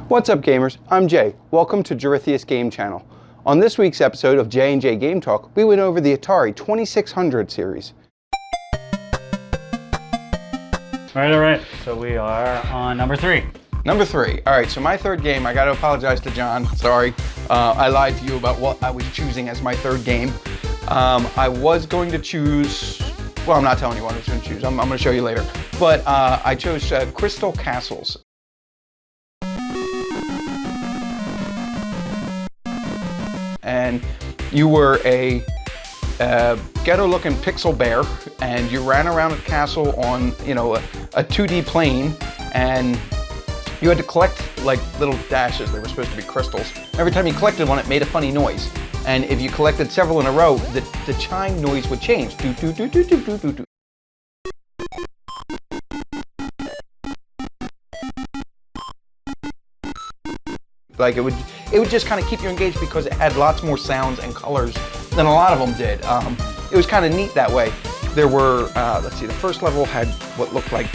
What's up, gamers? I'm Jay. Welcome to Jarithius Game Channel. On this week's episode of J&J Game Talk, we went over the Atari 2600 series. All right. So we are on number 3. Number 3. All right, so my third game, I got to apologize to John. Sorry. I lied to you about what I was choosing as my third game. I was going to choose, well, I'm not telling you what I was going to choose. I'm going to show you later. But I chose Crystal Castles. And you were a ghetto-looking pixel bear, and you ran around a castle on, you know, a 2D plane, and you had to collect like little dashes. They were supposed to be crystals. Every time you collected one, it made a funny noise. And if you collected several in a row, the chime noise would change. Do do do do do do do do. Like it would just kind of keep you engaged because it had lots more sounds and colors than a lot of them did. It was kind of neat that way. There were, let's see, the first level had what looked like,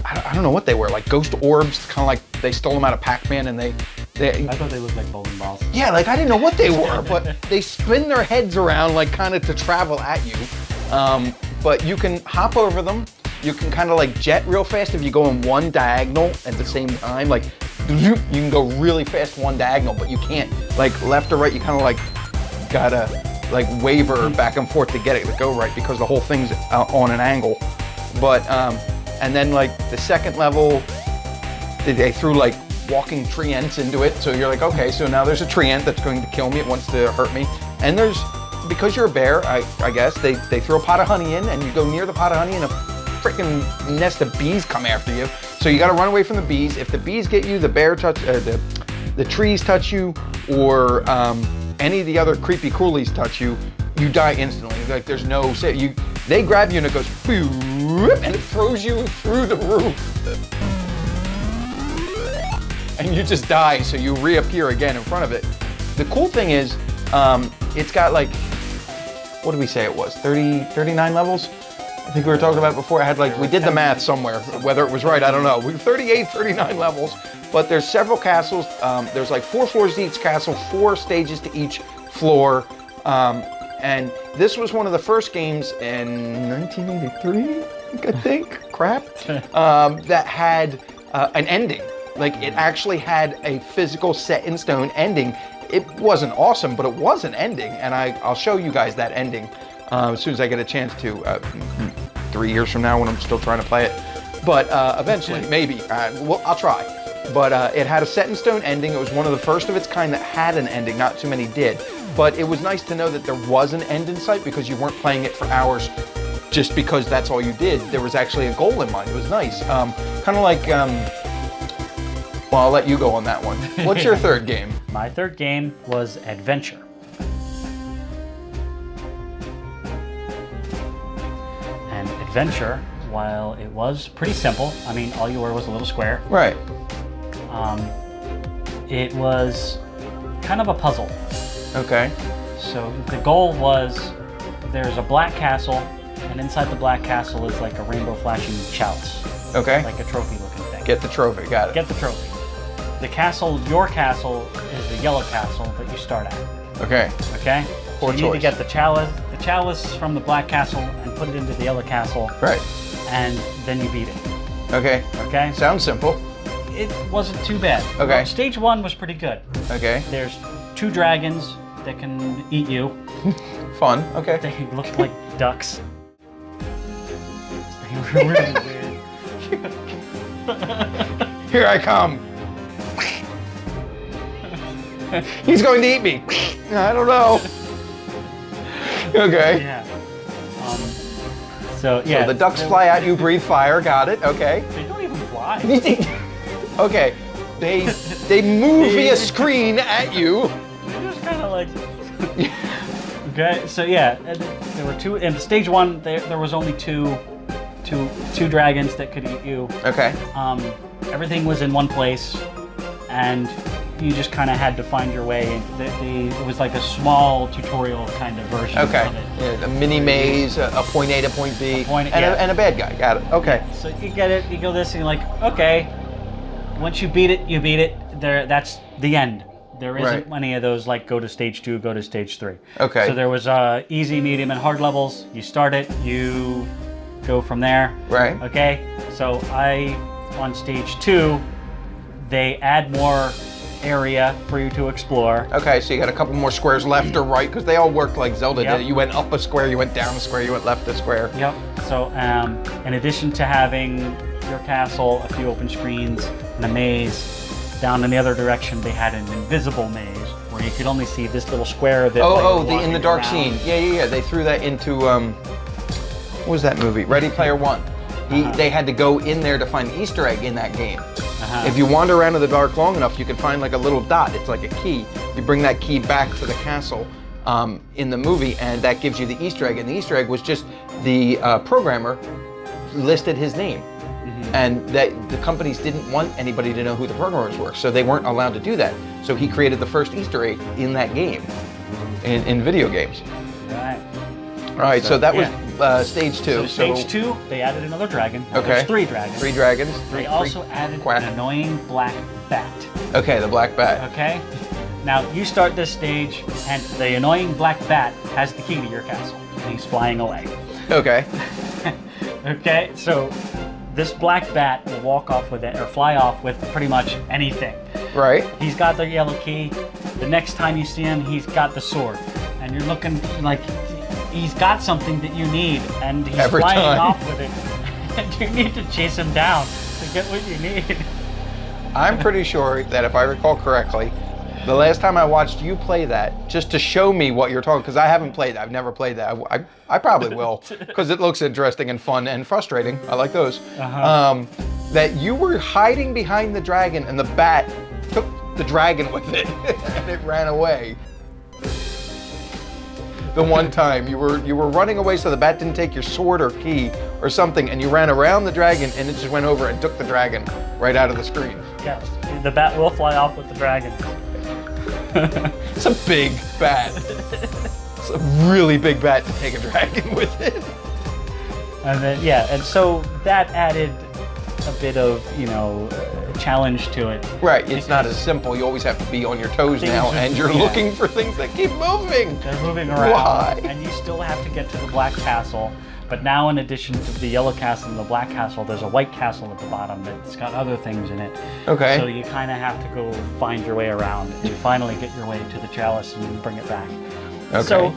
I don't know what they were, like ghost orbs, kind of like they stole them out of Pac-Man, and I thought they looked like bowling balls. Yeah, like I didn't know what they were, but they spin their heads around like kind of to travel at you. But you can hop over them. You can kind of like jet real fast if you go in one diagonal at the same time. Like you can go really fast one diagonal, but you can't like left or right. You kind of like gotta like waver back and forth to get it to go right because the whole thing's on an angle. But and then like the second level, they threw like walking tree ants into it. So you're like, okay, so now there's a tree ant that's going to kill me. It wants to hurt me. And there's, because you're a bear, I guess, they throw a pot of honey in, and you go near the pot of honey, and a freaking nest of bees come after you. So you got to run away from the bees. If the bees get you, the bear touch, the trees touch you, or any of the other creepy crawlies touch you, you die instantly. Like there's no say. They grab you and it goes, and it throws you through the roof, and you just die. So you reappear again in front of it. The cool thing is, it's got like, what did we say it was? 39 levels. I think we were talking about before. I had like, we did the math somewhere, whether it was right, I don't know. We 39 levels, but there's several castles. There's like 4 floors to each castle, 4 stages to each floor. And this was one of the first games in 1983, I think, crap, that had an ending. Like it actually had a physical set in stone ending. It wasn't awesome, but it was an ending. And I'll show you guys that ending as soon as I get a chance to, 3 years from now when I'm still trying to play it. But eventually, maybe, well, I'll try. But it had a set in stone ending. It was one of the first of its kind that had an ending. Not too many did. But it was nice to know that there was an end in sight because you weren't playing it for hours just because that's all you did. There was actually a goal in mind. It was nice. Kind of like, well, I'll let you go on that one. What's your third game? My third game was Adventure. And Adventure, while it was pretty simple, I mean, all you were was a little square. Right. It was kind of a puzzle. Okay. So the goal was, there's a black castle, and inside the black castle is like a rainbow flashing chalice. Okay. Like a trophy looking thing. Get the trophy, got it. Get the trophy. The castle, your castle, is the yellow castle that you start at. Okay. Okay? So you need to get the chalice from the black castle and put it into the yellow castle. Right. And then you beat it. Okay. Okay? Sounds simple. It wasn't too bad. Okay. Well, stage 1 was pretty good. Okay. There's 2 dragons that can eat you. Fun. Okay. They look like ducks. They were really weird. Here I come. He's going to eat me. I don't know. Okay. Yeah. So yeah. So the ducks fly at you, breathe fire. Got it. Okay. They don't even fly. Okay. They move via screen at you. They're just kind of like. Okay. So yeah, there were 2 in stage 1. There was only two dragons that could eat you. Okay. Everything was in one place, and you just kind of had to find your way. It was like a small tutorial kind of version of it. Yeah, a mini maze, a point A to point B, and a bad guy. Got it. Okay. So you get it, you go this, and you're like, okay, once you beat it, you beat it. That's the end. There isn't Right. any of those like go to stage 2, go to stage 3. Okay. So there was easy, medium, and hard levels. You start it, you go from there. Right. Okay. So on stage 2, they add more area for you to explore. Okay, so you got a couple more squares left or right, because they all worked like Zelda Yep. did. You went up a square, you went down a square, you went left a square. Yep. So in addition to having your castle, a few open screens, and a maze, down in the other direction they had an invisible maze where you could only see this little square that. The in the dark around. scene. Yeah. They threw that into what was that movie? Ready Player One. They had to go in there to find the Easter egg in that game. If you wander around in the dark long enough, you can find like a little dot. It's like a key. You bring that key back to the castle in the movie, and that gives you the Easter egg. And the Easter egg was just the programmer listed his name. And that the companies didn't want anybody to know who the programmers were, so they weren't allowed to do that. So he created the first Easter egg in that game, in video games. Right. All right, so that was stage 2. So stage 2, they added another dragon. Now Okay. There's 3 dragons. 3 dragons. They also added quack. an annoying black bat. Okay, the black bat. Okay? Now you start this stage, and the annoying black bat has the key to your castle, and he's flying away. Okay. Okay, so this black bat will walk off with it, or fly off with pretty much anything. Right. He's got the yellow key. The next time you see him, he's got the sword. And you're looking like he's got something that you need, and he's Every flying time. off with it. And you need to chase him down to get what you need. I'm pretty sure that if I recall correctly, the last time I watched you play that, just to show me what you're talking, because I haven't played that, I've never played that. I probably will, because it looks interesting and fun and frustrating. I like those. That you were hiding behind the dragon, and the bat took the dragon with it, and it ran away. The one time you were running away so the bat didn't take your sword or key or something, and you ran around the dragon, and it just went over and took the dragon right out of the screen. Yes, the bat will fly off with the dragon. It's a big bat. It's a really big bat to take a dragon with it. And then, and so that added a bit of, challenge to it. Right, it's not as simple. You always have to be on your toes Things now, are- and you're yeah. looking for things that keep moving. They're moving around, Why? and you still have to get to the black castle. But now, in addition to the yellow castle and the black castle, there's a white castle at the bottom that's got other things in it. Okay. So you kind of have to go find your way around, and you finally get your way to the chalice and bring it back. Okay. So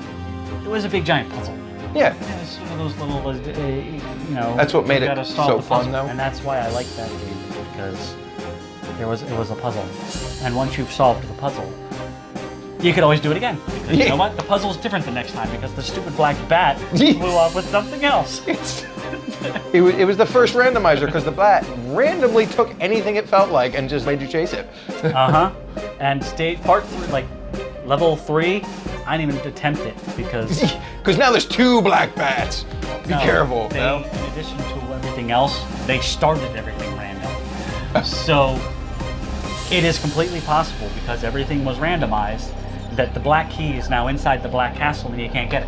it was a big giant puzzle. Yeah. It was one of those little, That's what made you it gotta solve so the fun, puzzle. though. And that's why I like that game, because it was a puzzle. And once you've solved the puzzle, you could always do it again. Because you know what? The puzzle's different the next time, because the stupid black bat flew off with something else. It was the first randomizer, because the bat randomly took anything it felt like and just made you chase it. And part 3, like level 3, I didn't even attempt it because Because now there's 2 black bats. Be careful. They, No? in addition to everything else, they started everything random. So it is completely possible, because everything was randomized, that the black key is now inside the black castle and you can't get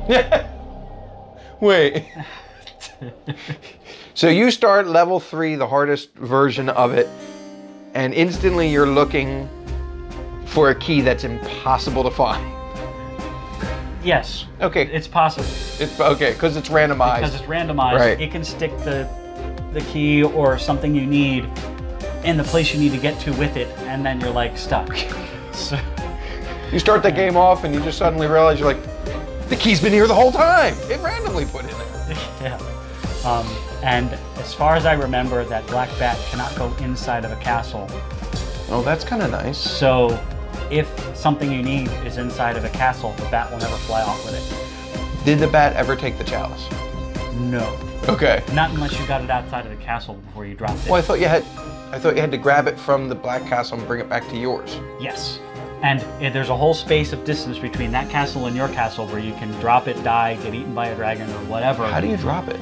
it. Wait. So you start level 3, the hardest version of it, and instantly you're looking for a key that's impossible to find. Yes. Okay. It's possible. It's okay, because it's randomized. Because it's randomized, Right. it can stick the key or something you need in the place you need to get to with it, and then you're like stuck. So, You start the game off and you just suddenly realize you're like, the key's been here the whole time. It randomly put in there. yeah. And as far as I remember, that black bat cannot go inside of a castle. Oh, that's kind of nice. So if something you need is inside of a castle, the bat will never fly off with it. Did the bat ever take the chalice? No. Okay. Not unless you got it outside of the castle before you dropped it. Well, I thought you had to grab it from the black castle and bring it back to yours. Yes. And there's a whole space of distance between that castle and your castle where you can drop it, die, get eaten by a dragon, or whatever. How do you drop it?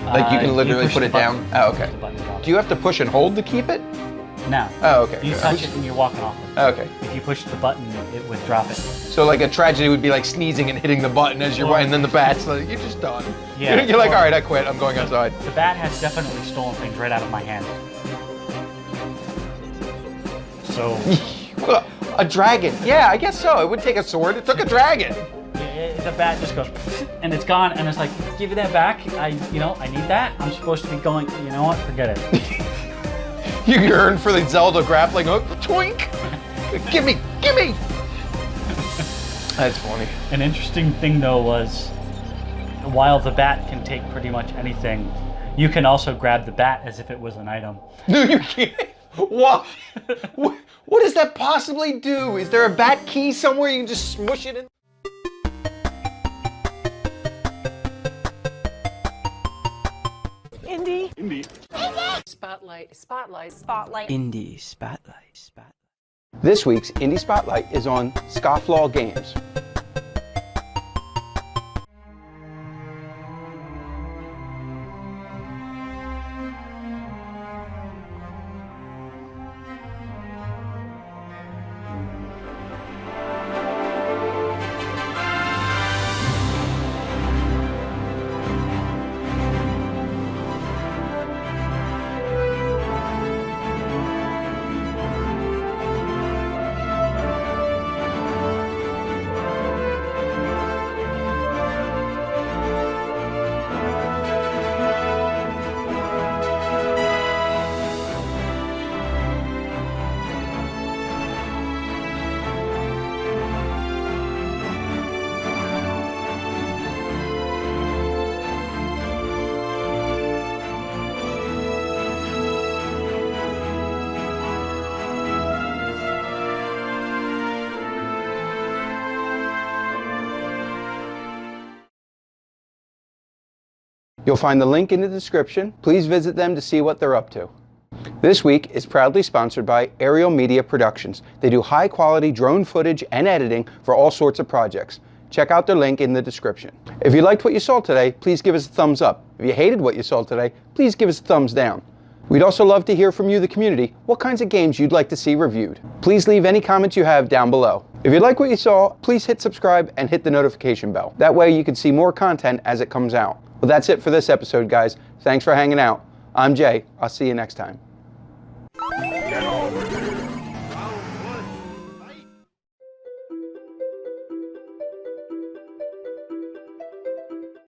Like you can literally push put the it down? button. Oh, Push okay. the button to drop Do you have to push and hold to keep it? it. No. Oh, okay. You touch it and you're walking off it. Oh, okay. If you push the button, it would drop it. So like a tragedy would be like sneezing and hitting the button as you're, Or- and then the bat's like, you're just done. Yeah. You're like, Or- all right, I quit. I'm going outside. The bat has definitely stolen things right out of my hand. So A dragon. Yeah, I guess so. It would take a sword. It took a dragon. the bat just goes and it's gone, and it's like, give me that back. I need that. I'm supposed to be going. You know what? Forget it. You yearn for the Zelda grappling hook. Twink. Give me. That's funny. An interesting thing though was, while the bat can take pretty much anything, you can also grab the bat as if it was an item. No, you can't. What? What does that possibly do? Is there a bat key somewhere you can just smush it in? Indie. Spotlight. Indie Spotlight. This week's Indie Spotlight is on Scofflaw Games. You'll find the link in the description. Please visit them to see what they're up to. This week is proudly sponsored by Aerial Media Productions. They do high quality drone footage and editing for all sorts of projects. Check out their link in the description. If you liked what you saw today, please give us a thumbs up. If you hated what you saw today, please give us a thumbs down. We'd also love to hear from you, the community, what kinds of games you'd like to see reviewed. Please leave any comments you have down below. If you like what you saw, please hit subscribe and hit the notification bell. That way you can see more content as it comes out. Well, that's it for this episode, guys. Thanks for hanging out. I'm Jay. I'll see you next time.